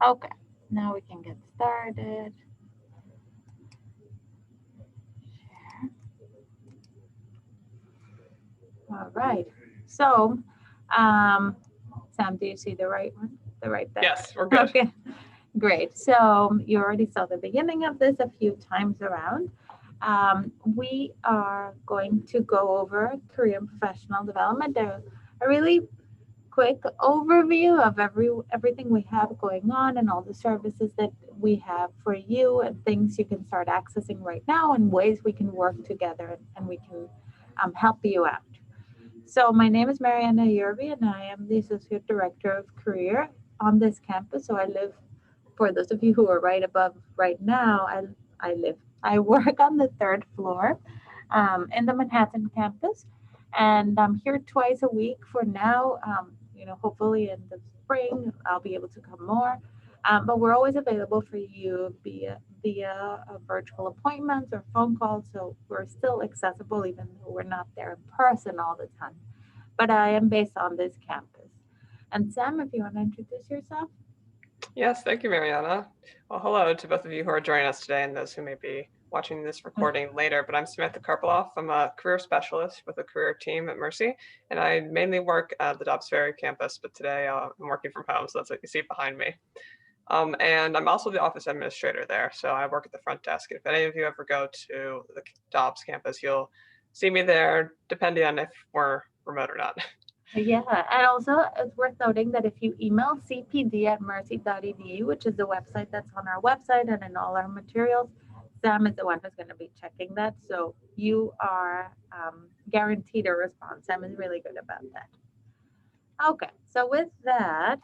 Okay, now we can get started. All right. So, um, Sam, do you see the right one? The right deck? Yes, we're good. Okay, great. So you already saw the beginning of this a few times around. We are going to go over career and professional development. A really quick overview of everything we have going on and all the services that we have for you and things you can start accessing right now and ways we can work together and we can help you out. So my name is Mariana Yerby and I am the Associate Director of Career on this campus. So I live, for those of you who are right above right now, I work on the third floor in the Manhattan campus. And I'm here twice a week for now. Hopefully in the spring, I'll be able to come more. But we're always available for you via virtual appointments or phone calls. So we're still accessible, even though we're not there in person all the time. But I am based on this campus. And Sam, if you want to introduce yourself. Yes, thank you, Mariana. Well, hello to both of you who are joining us today and those who may be watching this recording later. But I'm Samantha Karpeloff. I'm a career specialist with a career team at Mercy, and I mainly work at the Dobbs Ferry campus. But today I'm working from home, so that's what you see behind me. And I'm also the office administrator there, so I work at the front desk. If any of you ever go to the Dobbs campus, you'll see me there, depending on if we're remote or not. Yeah, and also it's worth noting that if you email cpd@mercy.edu, which is the website that's on our website and in all our materials, Sam is the one who's going to be checking that. So you are guaranteed a response. Sam is really good about that. Okay, so with that,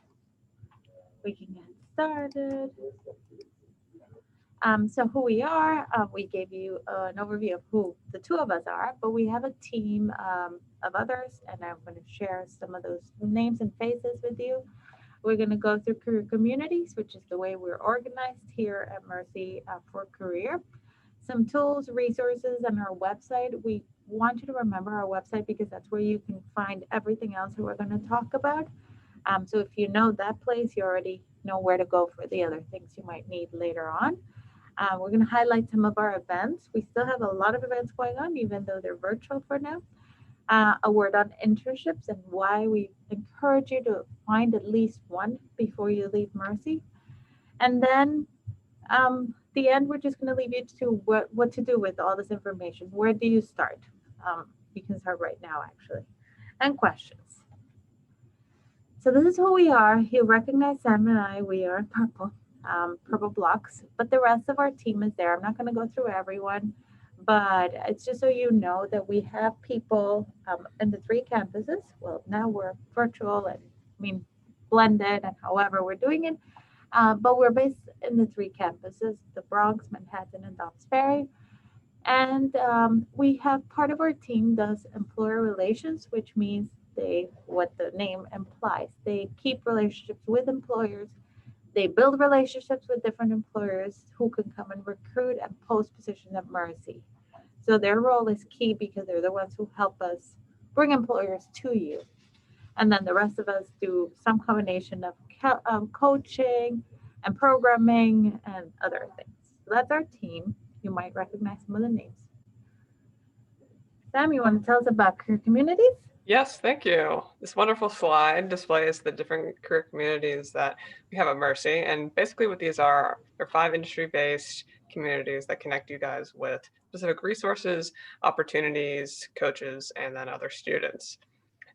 we can get started. So who we are, we gave you an overview of who the two of us are, but we have a team of others, and I'm going to share some of those names and faces with you. We're going to go through career communities, which is the way we're organized here at Mercy for career. Some tools, resources, and our website. We want you to remember our website because that's where you can find everything else that we're going to talk about. So if you know that place, you already know where to go for the other things you might need later on. We're going to highlight some of our events. We still have a lot of events going on, even though they're virtual for now. A word on internships and why we encourage you to find at least one before you leave Mercy. And then the end, we're just going to leave you to what to do with all this information. Where do you start? You can start right now, actually. And questions. So this is who we are. You recognize Sam and I. We are purple blocks, but the rest of our team is there. I'm not going to go through everyone, but it's just so you know that we have people in the three campuses. Well, now we're virtual and blended and however we're doing it, but we're based in the three campuses, the Bronx, Manhattan, and Dobbs Ferry. And we have part of our team does employer relations, which means what the name implies, they keep relationships with employers. They build relationships with different employers who can come and recruit and post positions at Mercy. So their role is key because they're the ones who help us bring employers to you. And then the rest of us do some combination of coaching and programming and other things. So that's our team. You might recognize some of the names. Sam, you want to tell us about career communities? Yes, thank you. This wonderful slide displays the different career communities that we have at Mercy. And basically what these are, they're 5 industry-based communities that connect you guys with specific resources, opportunities, coaches, and then other students.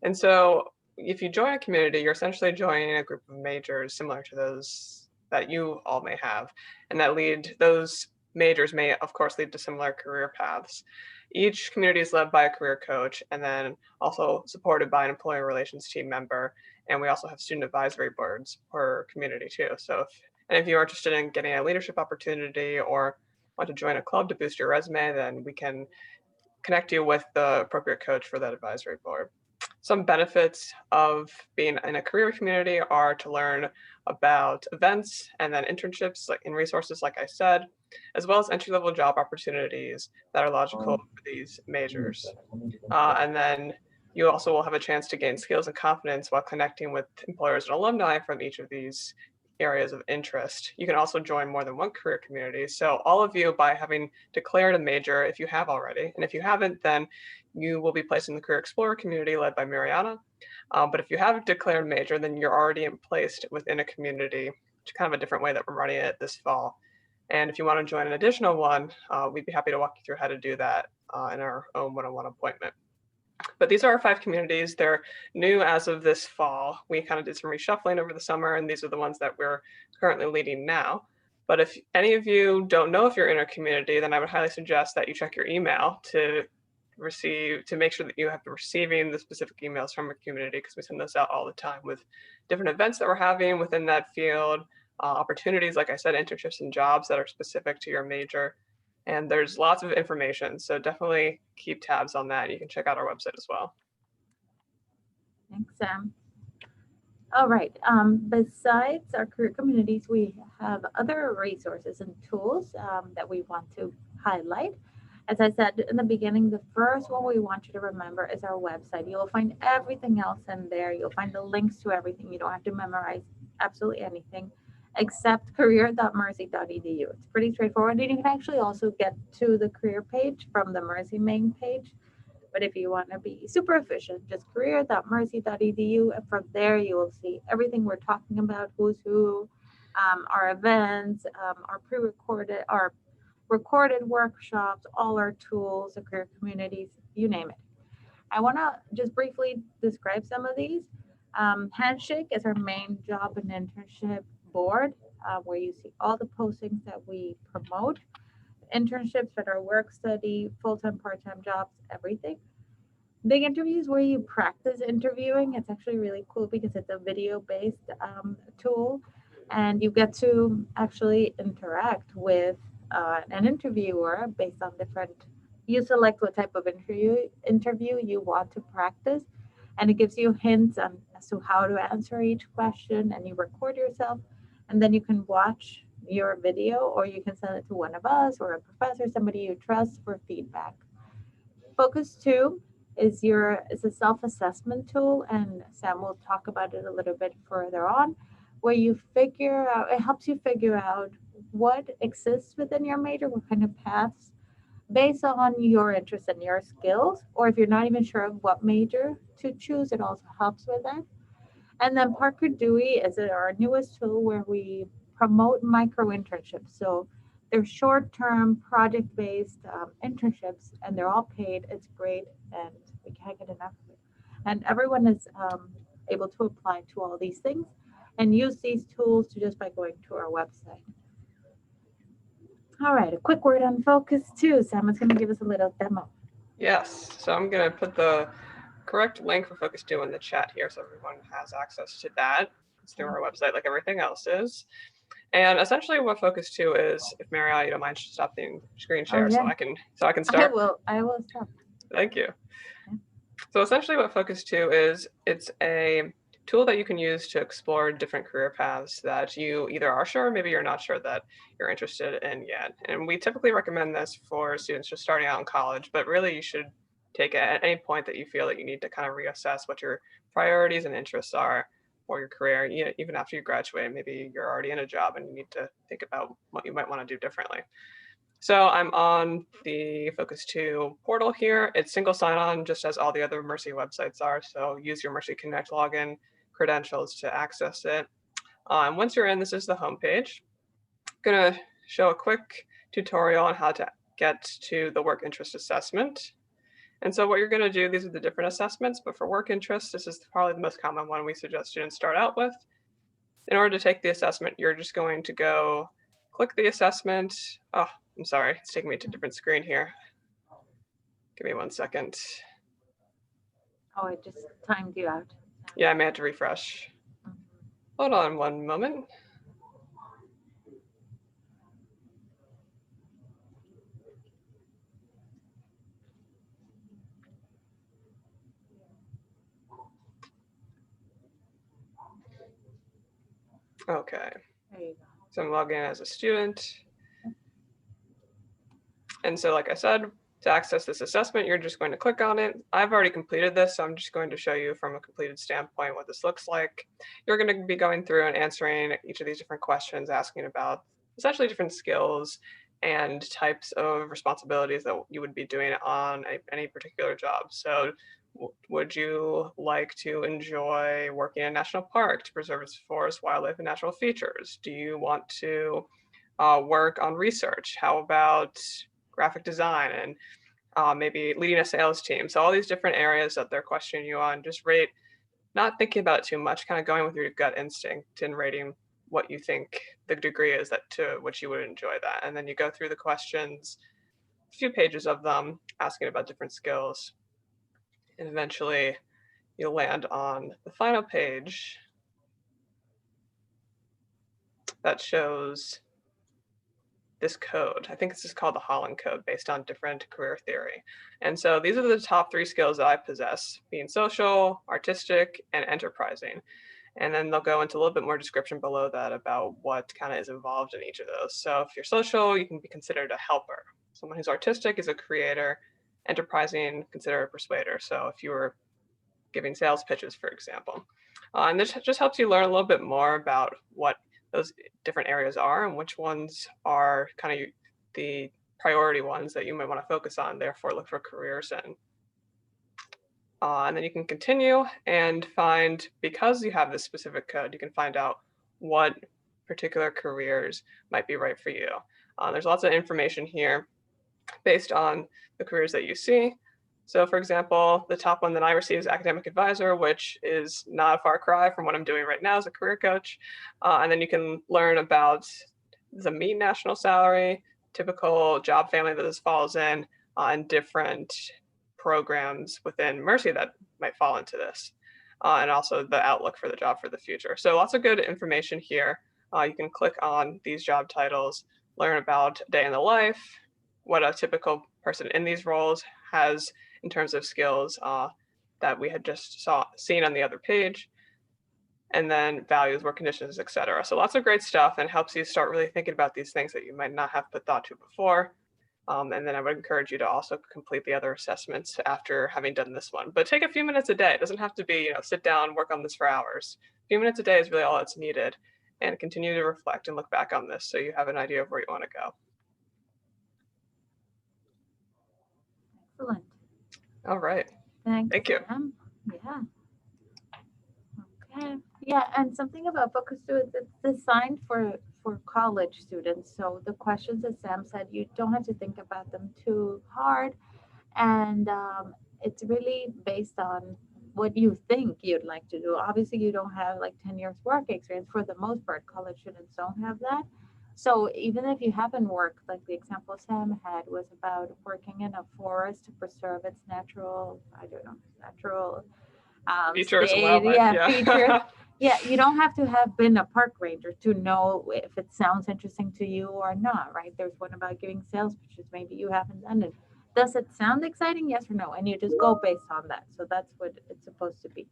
And so if you join a community, you're essentially joining a group of majors similar to those that you all may have. And those majors may, of course, lead to similar career paths. Each community is led by a career coach and then also supported by an employee relations team member. And we also have student advisory boards per community too. So if any of you are interested in getting a leadership opportunity or want to join a club to boost your resume, then we can connect you with the appropriate coach for that advisory board. Some benefits of being in a career community are to learn about events and then internships in resources, like I said, as well as entry-level job opportunities that are logical for these majors. And then you also will have a chance to gain skills and confidence while connecting with employers and alumni from each of these areas of interest. You can also join more than one career community. So all of you, by having declared a major, if you have already, and if you haven't, then you will be placed in the Career Explorer community led by Mariana. But if you have a declared major, then you're already placed within a community, which is kind of a different way that we're running it this fall. And if you want to join an additional one, we'd be happy to walk you through how to do that in our own one-on-one appointment. But these are our 5 communities. They're new as of this fall. We kind of did some reshuffling over the summer, and these are the ones that we're currently leading now. But if any of you don't know if you're in a community, then I would highly suggest that you check your email to make sure that you have been receiving the specific emails from a community, because we send those out all the time with different events that we're having within that field, opportunities, like I said, internships and jobs that are specific to your major. And there's lots of information, so definitely keep tabs on that. You can check out our website as well. Thanks, Sam. All right. Besides our career communities, we have other resources and tools that we want to highlight. As I said in the beginning, the first one we want you to remember is our website. You'll find everything else in there. You'll find the links to everything. You don't have to memorize absolutely anything except career.mercy.edu. It's pretty straightforward. And you can actually also get to the career page from the Mercy main page. But if you want to be super efficient, just career.mercy.edu. And from there, you will see everything we're talking about, who's who, our events, our pre-recorded, our recorded workshops, all our tools, the career communities, you name it. I want to just briefly describe some of these. Handshake is our main job and internship board, where you see all the postings that we promote, internships that are work study, full-time, part-time jobs, everything. Big interviews where you practice interviewing. It's actually really cool because it's a video-based tool, and you get to actually interact with an interviewer based on different. You select what type of interview you want to practice, and it gives you hints on as to how to answer each question, and you record yourself, and then you can watch your video, or you can send it to one of us or a professor, somebody you trust, for feedback. Focus 2 is a self-assessment tool, and Sam will talk about it a little bit further on, where you figure out, it helps you figure out what exists within your major, what kind of paths based on your interests and your skills, or if you're not even sure of what major to choose, it also helps with that. And then Parker Dewey is our newest tool where we promote micro internships. So they're short-term project-based internships, and they're all paid. It's great, and we can't get enough of it. And everyone is able to apply to all these things and use these tools just by going to our website. All right, a quick word on Focus 2. Sam is going to give us a little demo. Yes, so I'm going to put the correct link for Focus 2 in the chat here so everyone has access to that. It's through our website like everything else is. And essentially what Focus 2 is, if Marielle, you don't mind, stop the screen share so I can start. I will stop. Thank you. Yeah. So essentially what Focus 2 is, it's a tool that you can use to explore different career paths that you either are sure, maybe you're not sure that you're interested in yet. And we typically recommend this for students just starting out in college, but really you should take it at any point that you feel that you need to kind of reassess what your priorities and interests are for your career. Even after you graduate, maybe you're already in a job and you need to think about what you might want to do differently. So I'm on the Focus 2 portal here. It's single sign-on, just as all the other Mercy websites are. So use your Mercy Connect login credentials to access it. And once you're in, this is the homepage. I'm gonna show a quick tutorial on how to get to the work interest assessment. And so what you're gonna do, these are the different assessments, but for work interest, this is probably the most common one we suggest students start out with. In order to take the assessment, you're just going to go click the assessment. Oh, I'm sorry, it's taking me to a different screen here. Give me 1 second. Oh, it just timed you out. Yeah, I may have to refresh. Hold on 1 moment. Okay. There you go. So I'm logging in as a student. And so like I said, To access this assessment, you're just going to click on it. I've already completed this, so I'm just going to show you from a completed standpoint what this looks like. You're going to be going through and answering each of these different questions, asking about essentially different skills and types of responsibilities that you would be doing on any particular job. So would you like to enjoy working in a national park to preserve its forest, wildlife, and natural features? Do you want to work on research? How about graphic design and maybe leading a sales team? So all these different areas that they're questioning you on, just rate, not thinking about it too much, kind of going with your gut instinct and rating what you think the degree is that to which you would enjoy that. And then you go through the questions, a few pages of them, asking about different skills. And eventually you'll land on the final page that shows this code. I think this is called the Holland Code based on different career theory. And so these are the top 3 skills that I possess: being social, artistic, and enterprising. And then they'll go into a little bit more description below that about what kind of is involved in each of those. So if you're social, you can be considered a helper. Someone who's artistic is a creator. Enterprising, considered a persuader. So if you were giving sales pitches, for example. And this just helps you learn a little bit more about what those different areas are and which ones are kind of the priority ones that you might want to focus on, therefore look for careers in. And then you can continue and find, because you have this specific code, you can find out what particular careers might be right for you. There's lots of information here based on the careers that you see. So for example, the top one that I receive is academic advisor, which is not a far cry from what I'm doing right now as a career coach. And then you can learn about the mean national salary, typical job family that this falls in, and different programs within Mercy that might fall into this, and also the outlook for the job for the future. So lots of good information here. You can click on these job titles, learn about day in the life, what a typical person in these roles has in terms of skills that we had just seen on the other page, and then values, work conditions, etc. So lots of great stuff, and helps you start really thinking about these things that you might not have put thought to before. And then I would encourage you to also complete the other assessments after having done this one. But take a few minutes a day. It doesn't have to be, sit down, work on this for hours. A few minutes a day is really all that's needed. And continue to reflect and look back on this so you have an idea of where you want to go. Excellent. All right. Thanks, Thank you. Sam. Yeah. Okay. Yeah, and something about Focus 2 is it's designed for college students. So the questions, as Sam said, you don't have to think about them too hard, and it's really based on what you think you'd like to do. Obviously, you don't have like 10 years work experience. For the most part, college students don't have that. So even if you haven't worked, like the example Sam had was about working in a forest to preserve its natural, I don't know, natural Features and state, wildlife, yeah, features. yeah. Yeah, you don't have to have been a park ranger to know if it sounds interesting to you or not, right? There's one about giving sales pitches. Maybe you haven't done it. Does it sound exciting? Yes or no? And you just go based on that. So that's what it's supposed to be.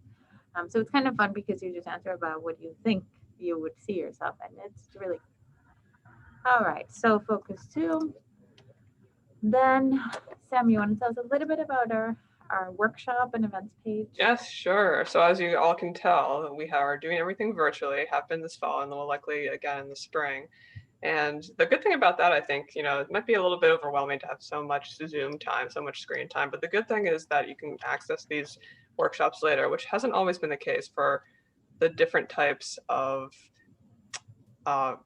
So it's kind of fun because you just answer about what you think you would see yourself, and it's really all right. So focus 2. Then, Sam, you want to tell us a little bit about our workshop and events page? Yes, sure. So as you all can tell, we are doing everything virtually, have been this fall, and then we'll likely again in the spring. And the good thing about that, I think, it might be a little bit overwhelming to have so much Zoom time, so much screen time. But the good thing is that you can access these workshops later, which hasn't always been the case for the different types of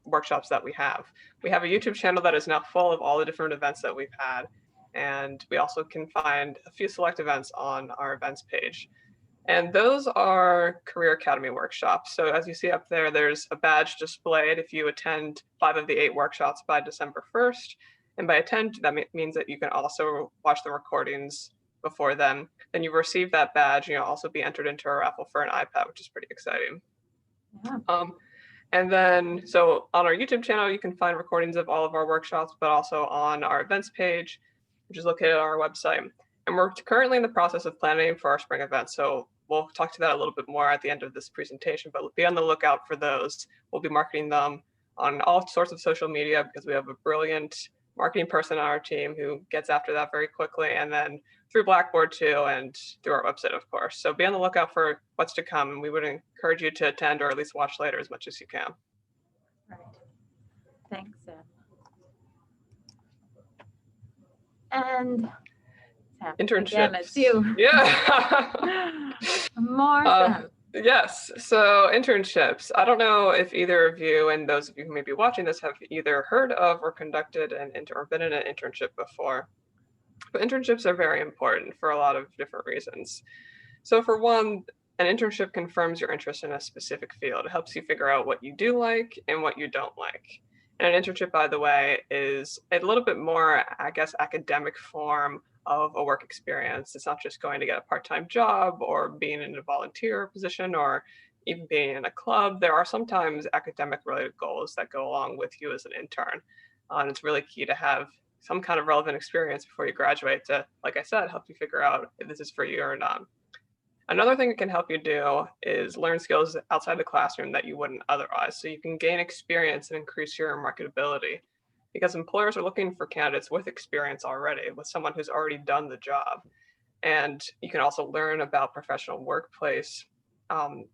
workshops that we have. We have a YouTube channel that is now full of all the different events that we've had. And we also can find a few select events on our events page. And those are Career Academy workshops. So as you see up there, there's a badge displayed if you attend 5 of the 8 workshops by December 1st. And by attend, that means that you can also watch the recordings before then. Then you receive that badge, and you'll also be entered into a raffle for an iPad, which is pretty exciting. Yeah. And then, so on our YouTube channel, you can find recordings of all of our workshops, but also on our events page, which is located on our website. And we're currently in the process of planning for our spring events. So we'll talk to that a little bit more at the end of this presentation, but be on the lookout for those. We'll be marketing them on all sorts of social media because we have a brilliant marketing person on our team who gets after that very quickly, and then through Blackboard too, and through our website, of course. So be on the lookout for what's to come, and we would encourage you to attend or at least watch later as much as you can. Right. Thanks, Sam. And Sam, Internships. again, it's you. Yeah. More Sam. Yes. So internships. I don't know if either of you and those of you who may be watching this have either heard of or conducted or been in an internship before. But internships are very important for a lot of different reasons. So for one, an internship confirms your interest in a specific field. It helps you figure out what you do like and what you don't like. And an internship, by the way, is a little bit more, I guess, academic form of a work experience. It's not just going to get a part-time job or being in a volunteer position or even being in a club. There are sometimes academic related goals that go along with you as an intern. And it's really key to have some kind of relevant experience before you graduate to, like I said, help you figure out if this is for you or not. Another thing it can help you do is learn skills outside the classroom that you wouldn't otherwise. So you can gain experience and increase your marketability, because employers are looking for candidates with experience already, with someone who's already done the job. And you can also learn about professional workplace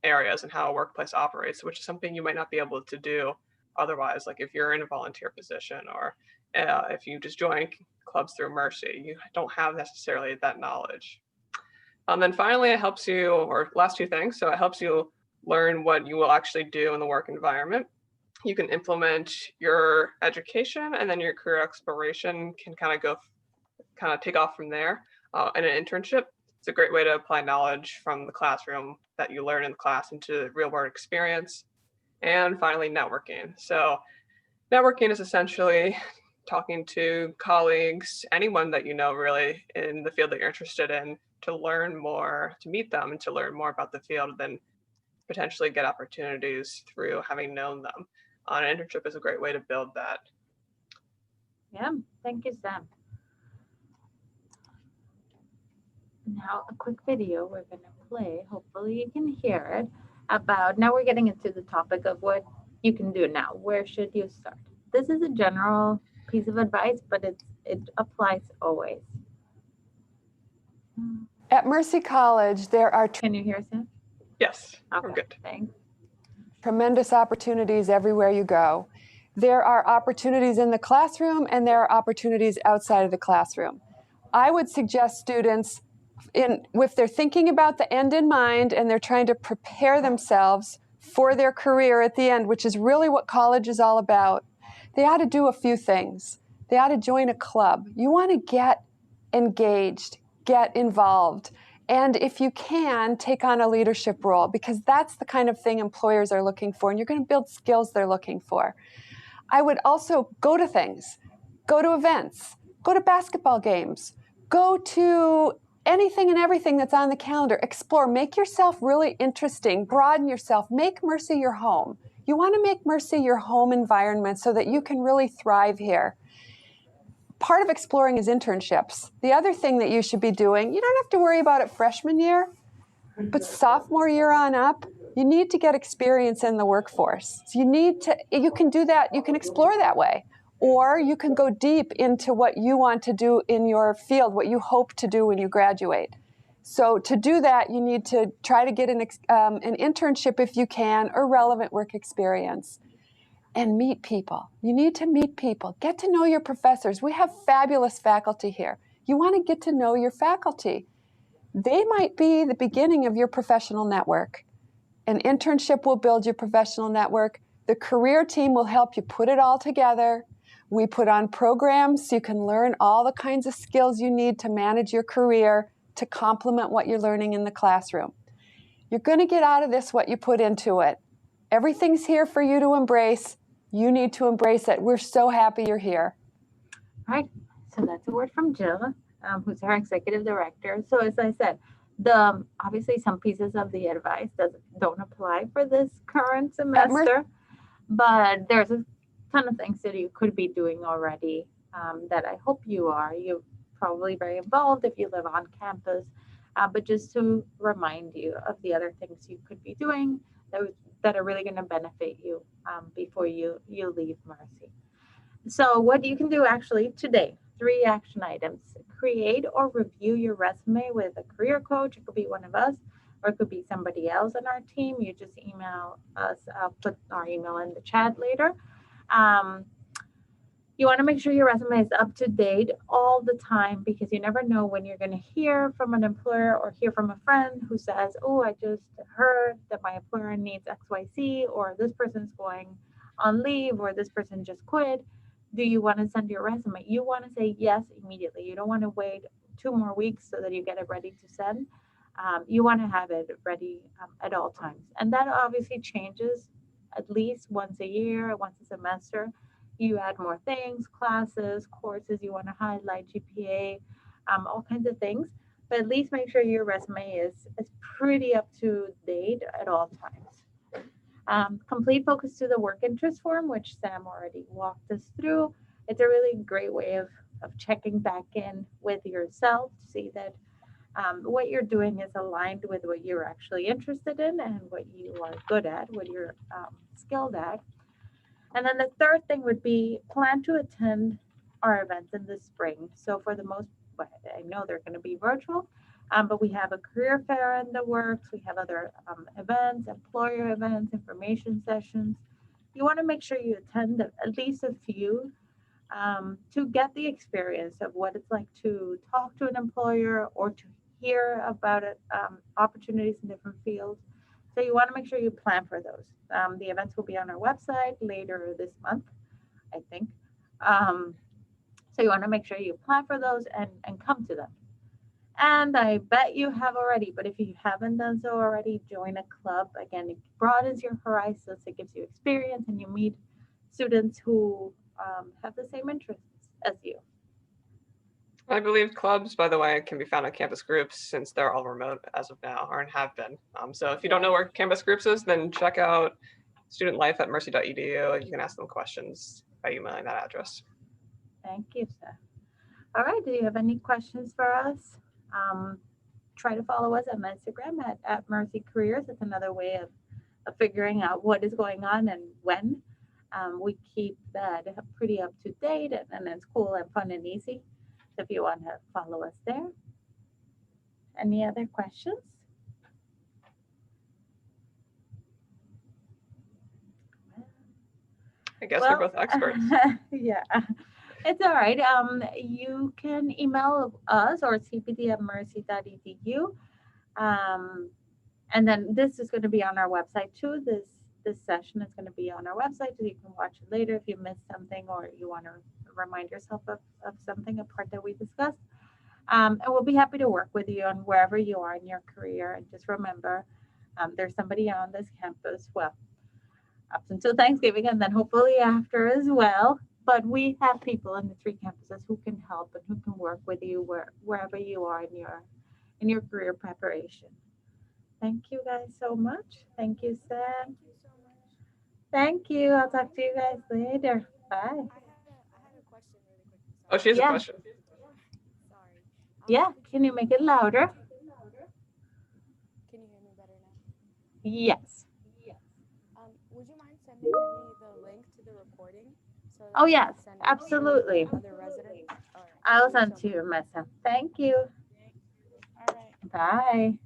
areas and how a workplace operates, which is something you might not be able to do otherwise. Like if you're in a volunteer position or if you just join clubs through Mercy, you don't have necessarily that knowledge. Then finally, it helps you, or last two things, so it helps you learn what you will actually do in the work environment. You can implement your education, and then your career exploration can kind of take off from there. In an internship, it's a great way to apply knowledge from the classroom that you learn in the class into real world experience. And finally, networking. So networking is essentially talking to colleagues, anyone that you know really in the field that you're interested in, to learn more, to meet them and to learn more about the field, then potentially get opportunities through having known them. An internship is a great way to build that. Yeah, thank you, Sam. Now a quick video we're going to play, hopefully you can hear it, about, now we're getting into the topic of what you can do now. Where should you start? This is a general piece of advice, but it applies always. At Mercy College, there are Can you hear Sam? Yes, Okay, we're good. Thanks. tremendous opportunities everywhere you go. There are opportunities in the classroom and there are opportunities outside of the classroom. I would suggest students, if they're thinking about the end in mind and they're trying to prepare themselves for their career at the end, which is really what college is all about, they ought to do a few things. They ought to join a club. You want to get engaged, get involved, and if you can, take on a leadership role, because that's the kind of thing employers are looking for, and you're going to build skills they're looking for. I would also go to things, go to events, go to basketball games, go to anything and everything that's on the calendar. Explore, make yourself really interesting, broaden yourself, make Mercy your home. You want to make Mercy your home environment so that you can really thrive here. Part of exploring is internships. The other thing that you should be doing, you don't have to worry about it freshman year, but sophomore year on up, you need to get experience in the workforce. So you can do that, you can explore that way. Or you can go deep into what you want to do in your field, what you hope to do when you graduate. So to do that, you need to try to get an internship if you can, or relevant work experience. And meet people. You need to meet people. Get to know your professors. We have fabulous faculty here. You want to get to know your faculty. They might be the beginning of your professional network. An internship will build your professional network. The career team will help you put it all together. We put on programs so you can learn all the kinds of skills you need to manage your career to complement what you're learning in the classroom. You're going to get out of this what you put into it. Everything's here for you to embrace. You need to embrace it. We're so happy you're here. Right. So that's a word from Jill, who's our executive director. So as I said, obviously some pieces of the advice don't apply for this current semester, but there's a ton of things that you could be doing already that I hope you are. You're probably very involved if you live on campus, but just to remind you of the other things you could be doing that are really going to benefit you before you leave Mercy. So what you can do actually today, 3 action items. Create or review your resume with a career coach. It could be one of us or it could be somebody else on our team. You just email us. I'll put our email in the chat later. Um, you want to make sure your resume is up to date all the time because you never know when you're going to hear from an employer or hear from a friend who says, "Oh, I just heard that my employer needs XYZ," or "This person's going on leave," or "This person just quit." Do you want to send your resume? You want to say yes immediately. You don't want to wait 2 more weeks so that you get it ready to send. You want to have it ready at all times. And that obviously changes at least once a year, once a semester. You add more things, classes, courses you want to highlight, GPA, all kinds of things. But at least make sure your resume is pretty up to date at all times. Complete focus to the work interest form, which Sam already walked us through. It's a really great way of checking back in with yourself to see that what you're doing is aligned with what you're actually interested in and what you are good at, what you're skilled at. And then the third thing would be plan to attend our events in the spring. So for the most, well, I know they're going to be virtual, but we have a career fair in the works. We have other events, employer events, information sessions. You want to make sure you attend at least a few to get the experience of what it's like to talk to an employer or to hear about it, opportunities in different fields. So you want to make sure you plan for those. The events will be on our website later this month, I think. Um, so you want to make sure you plan for those and come to them. And I bet you have already, but if you haven't done so already, join a club. Again, it broadens your horizons, it gives you experience, and you meet students who have the same interests as you. I believe clubs, by the way, can be found on campus groups since they're all remote as of now, or have been. So if you don't know where campus groups is, then check out student life at mercy.edu. You can ask them questions by emailing that address. Thank you, sir. All right, do you have any questions for us? Um, Try to follow us on Instagram at Mercy Careers. It's another way of figuring out what is going on and when. We keep that pretty up to date and it's cool and fun and easy. So if you want to follow us there. Any other questions? I guess we're both experts. Yeah, it's all right. You can email us or cpd@mercy.edu. And then this is going to be on our website too. This session is going to be on our website, so you can watch it later if you missed something or you want to remind yourself of something, a part that we discussed. And we'll be happy to work with you on wherever you are in your career. And just remember, there's somebody on this campus, well, up until Thanksgiving and then hopefully after as well. But we have people in the 3 campuses who can help and who can work with you wherever you are in your career preparation. Thank you guys so much. Thank you, Sam. Thank you. I'll talk to you guys later. Bye. I had a question really quick. Oh, she has a Yeah. question. Sorry. Yeah. Can you make it louder? Can you hear me better now? Yes. Would you mind sending me the link to the recording so that Oh, I yes. can send it Absolutely. to other residents? All right. I'll Thank send you to so you, much. Mesa. Thank you. All right. Bye.